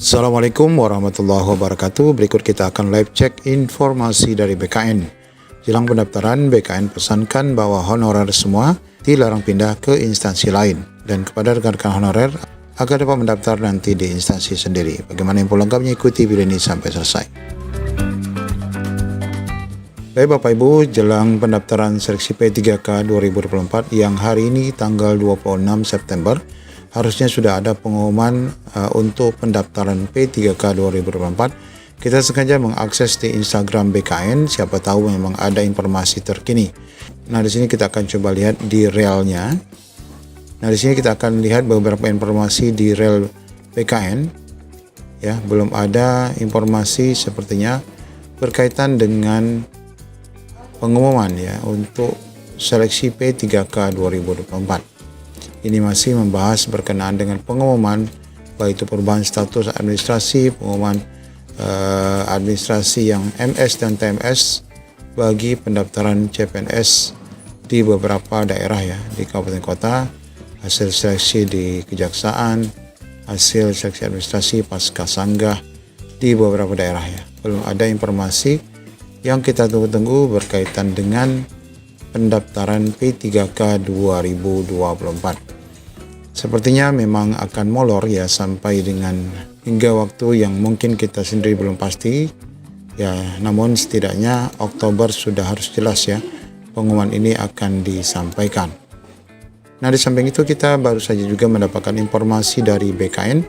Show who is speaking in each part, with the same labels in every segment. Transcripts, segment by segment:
Speaker 1: Assalamualaikum warahmatullahi wabarakatuh. Berikut kita akan live check informasi dari BKN. Jelang pendaftaran, BKN pesankan bahwa honorer semua dilarang pindah ke instansi lain. Dan kepada rekan-rekan honorer agar dapat mendaftar nanti di instansi sendiri. Bagaimana info lengkapnya, ikuti video ini sampai selesai. Baik Bapak Ibu, jelang pendaftaran seleksi P3K 2024 yang hari ini tanggal 26 September, harusnya sudah ada pengumuman untuk pendaftaran P3K 2024. Kita sengaja mengakses di Instagram BKN, siapa tahu memang ada informasi terkini. Nah, di sini kita akan coba lihat di relnya. Nah, di sini kita akan lihat beberapa informasi di rel BKN. Ya, belum ada informasi sepertinya berkaitan dengan pengumuman ya untuk seleksi P3K 2024. Ini masih membahas berkenaan dengan pengumuman, baik itu perubahan status administrasi, pengumuman administrasi yang MS dan TMS bagi pendaftaran CPNS di beberapa daerah ya, di kabupaten kota, hasil seleksi di kejaksaan, hasil seleksi administrasi pasca sanggah di beberapa daerah ya. Belum ada informasi yang kita tunggu-tunggu berkaitan dengan pendaftaran P3K 2024. Sepertinya memang akan molor ya sampai dengan hingga waktu yang mungkin kita sendiri belum pasti ya, namun setidaknya Oktober sudah harus jelas ya pengumuman ini akan disampaikan. Nah, di samping itu kita baru saja juga mendapatkan informasi dari BKN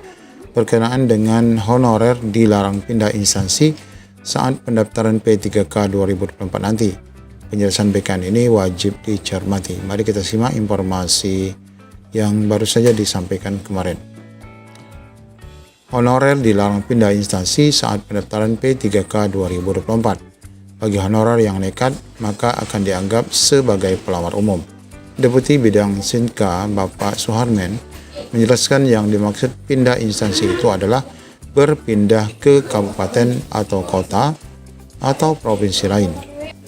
Speaker 1: berkenaan dengan honorer dilarang pindah instansi saat pendaftaran P3K 2024 nanti. Penjelasan BKN ini wajib dicermati. Mari kita simak informasi yang baru saja disampaikan kemarin. Honorer dilarang pindah instansi saat pendaftaran P3K 2024. Bagi honorer yang nekat, maka akan dianggap sebagai pelamar umum. Deputi Bidang Sinka Bapak Suharmen menjelaskan yang dimaksud pindah instansi itu adalah berpindah ke kabupaten atau kota atau provinsi lain.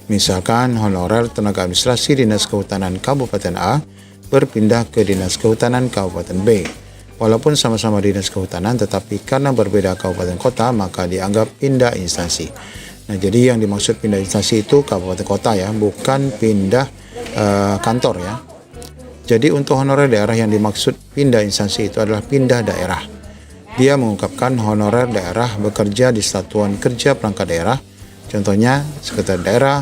Speaker 1: Misalkan honorer tenaga administrasi Dinas Kehutanan Kabupaten A berpindah ke Dinas Kehutanan Kabupaten B. Walaupun sama-sama Dinas Kehutanan, tetapi karena berbeda kabupaten kota, maka dianggap pindah instansi. Nah, jadi yang dimaksud pindah instansi itu kabupaten kota ya, bukan pindah kantor ya. Jadi untuk honorer daerah yang dimaksud pindah instansi itu adalah pindah daerah. Dia mengungkapkan honorer daerah bekerja di satuan kerja perangkat daerah, contohnya sekretariat daerah,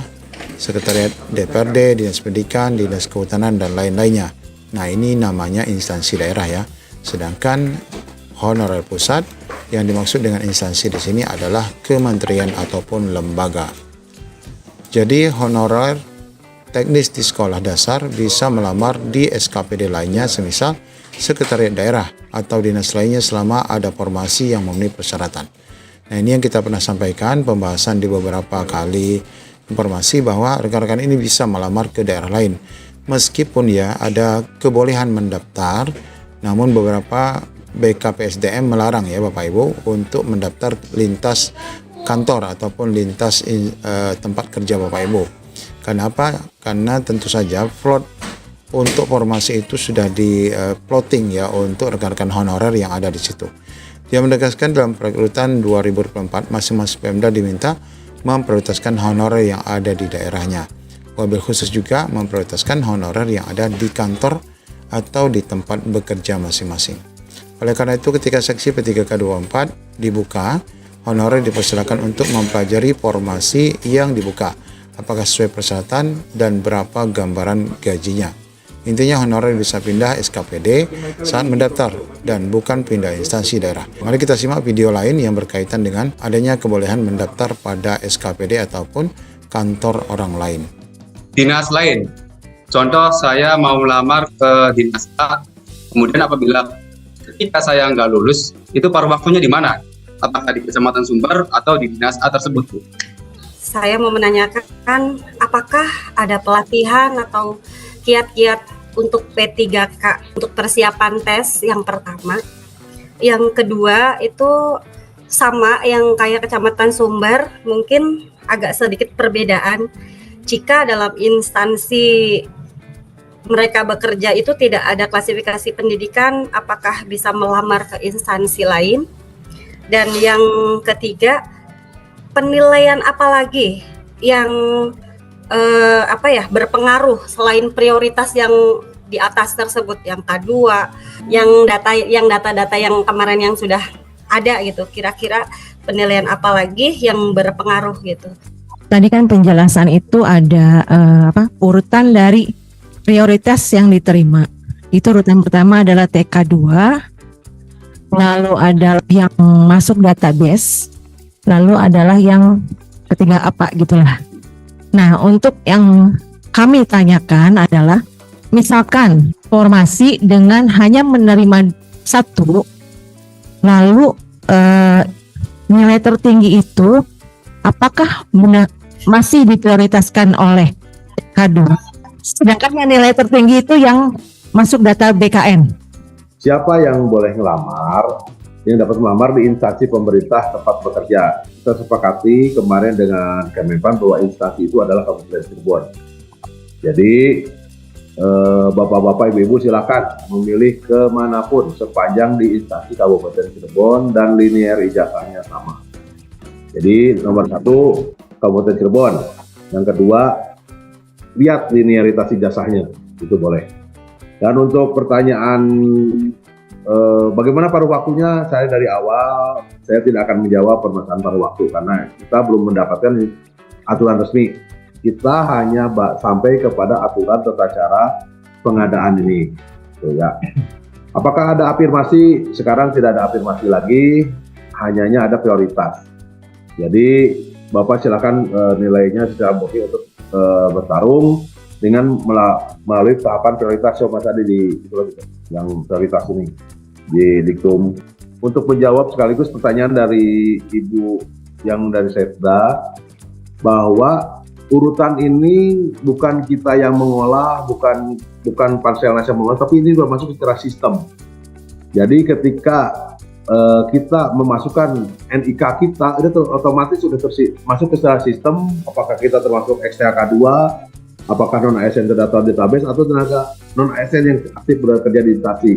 Speaker 1: sekretariat DPRD, Dinas Pendidikan, Dinas Kehutanan, dan lain-lainnya. Nah, ini namanya instansi daerah ya. Sedangkan honorer pusat yang dimaksud dengan instansi di sini adalah kementerian ataupun lembaga. Jadi honorer teknis di sekolah dasar bisa melamar di SKPD lainnya, semisal sekretariat daerah atau dinas lainnya selama ada formasi yang memenuhi persyaratan. Nah, ini yang kita pernah sampaikan pembahasan di beberapa kali informasi bahwa rekan-rekan ini bisa melamar ke daerah lain. Meskipun ya ada kebolehan mendaftar, namun beberapa BKPSDM melarang ya Bapak Ibu untuk mendaftar lintas kantor ataupun lintas tempat kerja Bapak Ibu. Kenapa? Karena tentu saja plot untuk formasi itu sudah di plotting ya untuk rekan-rekan honorer yang ada di situ. Dia menegaskan dalam perekrutan 2024 masing-masing Pemda diminta memprioritaskan honorer yang ada di daerahnya. Wabil khusus juga memprioritaskan honorer yang ada di kantor atau di tempat bekerja masing-masing. Oleh karena itu, ketika seksi P3K 24 dibuka, honorer dipersilakan untuk mempelajari formasi yang dibuka, apakah sesuai persyaratan dan berapa gambaran gajinya. Intinya honorer bisa pindah SKPD saat mendaftar dan bukan pindah instansi daerah. Mari kita simak video lain yang berkaitan dengan adanya kebolehan mendaftar pada SKPD ataupun kantor orang lain.
Speaker 2: Dinas lain, contoh saya mau melamar ke dinas A, kemudian apabila ketika saya nggak lulus, itu paruh waktunya di mana? Apakah di Kecamatan Sumber atau di dinas A tersebut, Bu?
Speaker 3: Saya mau menanyakan apakah ada pelatihan atau kiat-kiat untuk P3K untuk persiapan tes yang pertama. Yang kedua itu sama yang kayak Kecamatan Sumber, mungkin agak sedikit perbedaan. Jika dalam instansi mereka bekerja itu tidak ada klasifikasi pendidikan, apakah bisa melamar ke instansi lain? Dan yang ketiga, penilaian apa lagi yang berpengaruh selain prioritas yang di atas tersebut, yang K2, yang data-data yang kemarin yang sudah ada gitu. Kira-kira penilaian apa lagi yang berpengaruh gitu.
Speaker 4: Tadi kan penjelasan itu ada urutan dari prioritas yang diterima. Itu urutan pertama adalah TK2, lalu ada yang masuk database, lalu adalah yang ketiga apa gitulah. Nah, untuk yang kami tanyakan adalah misalkan formasi dengan hanya menerima satu, lalu nilai tertinggi itu apakah masih diprioritaskan oleh K2? Sedangkan yang nilai tertinggi itu yang masuk data BKN.
Speaker 5: Siapa yang boleh ngelamar, yang dapat melamar di instansi pemerintah tempat bekerja. Kita sepakati kemarin dengan Kemenpan bahwa instansi itu adalah Kabupaten Cirebon. Jadi Bapak-bapak, Ibu-ibu silakan memilih kemanapun sepanjang di instansi Kabupaten Cirebon dan linear ijazahnya sama. Jadi nomor 1 Kabupaten Cirebon, yang kedua lihat linearitas ijazahnya, itu boleh. Dan untuk pertanyaan bagaimana paruh waktunya, saya dari awal saya tidak akan menjawab permasalahan paruh waktu karena kita belum mendapatkan aturan resmi. Kita hanya sampai kepada aturan tata cara pengadaan ini. Tuh ya. Apakah ada afirmasi? Sekarang tidak ada afirmasi lagi, hanya ada prioritas. Jadi Bapak silakan nilainya secara murni untuk bertarung dengan melalui tahapan prioritas yang tadi yang prioritas ini di Diktum. Untuk menjawab sekaligus pertanyaan dari Ibu yang dari Setda, bahwa urutan ini bukan kita yang mengolah, bukan Panselnas yang mengolah, tapi ini sudah masuk secara sistem. Jadi ketika kita memasukkan NIK kita, itu otomatis sudah masuk ke secara sistem. Apakah kita termasuk XTK2, apakah non-ASN terdaftar di database, atau tenaga non-ASN yang aktif bekerja di instansi.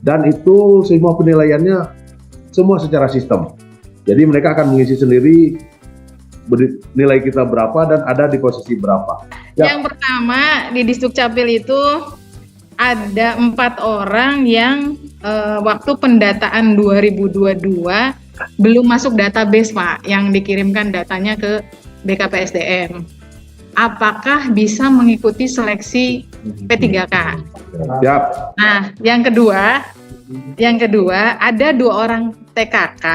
Speaker 5: Dan itu semua penilaiannya semua secara sistem. Jadi mereka akan mengisi sendiri nilai kita berapa dan ada di posisi berapa. Ya.
Speaker 6: Yang pertama di Disdukcapil itu ada 4 orang yang waktu pendataan 2022 belum masuk database, Pak, yang dikirimkan datanya ke BKPSDM. Apakah bisa mengikuti seleksi P3K?
Speaker 5: Siap.
Speaker 6: Nah, yang kedua ada 2 orang TKK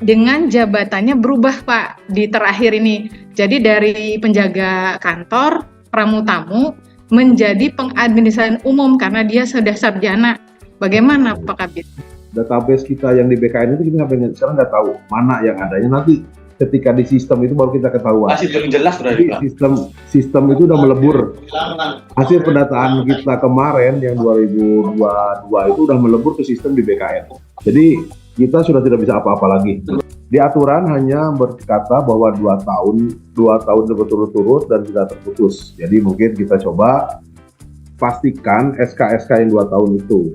Speaker 6: dengan jabatannya berubah, Pak, di terakhir ini. Jadi dari penjaga kantor, pramutamu, menjadi pengadministrasian umum karena dia sudah sarjana. Bagaimana, Pak Kabid?
Speaker 5: Database kita yang di BKN itu kita sekarang nggak tahu mana yang adanya. Nanti ketika di sistem itu baru kita ketahuan.
Speaker 7: Masih belum jelas,
Speaker 5: Jadi sistem itu udah melebur. Hasil pendataan kita kemarin yang 2022 itu udah melebur ke sistem di BKN. Jadi kita sudah tidak bisa apa-apa lagi. Di aturan hanya berkata bahwa 2 tahun berturut-turut dan tidak terputus. Jadi mungkin kita coba pastikan SK-SK yang 2 tahun itu,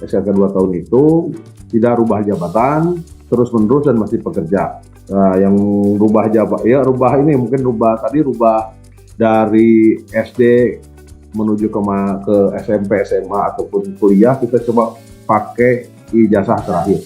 Speaker 5: SK 2 tahun itu tidak rubah jabatan terus-menerus dan masih bekerja. Nah, yang rubah rubah ini mungkin rubah dari SD menuju ke SMP, SMA ataupun kuliah, kita coba pakai ijazah terakhir.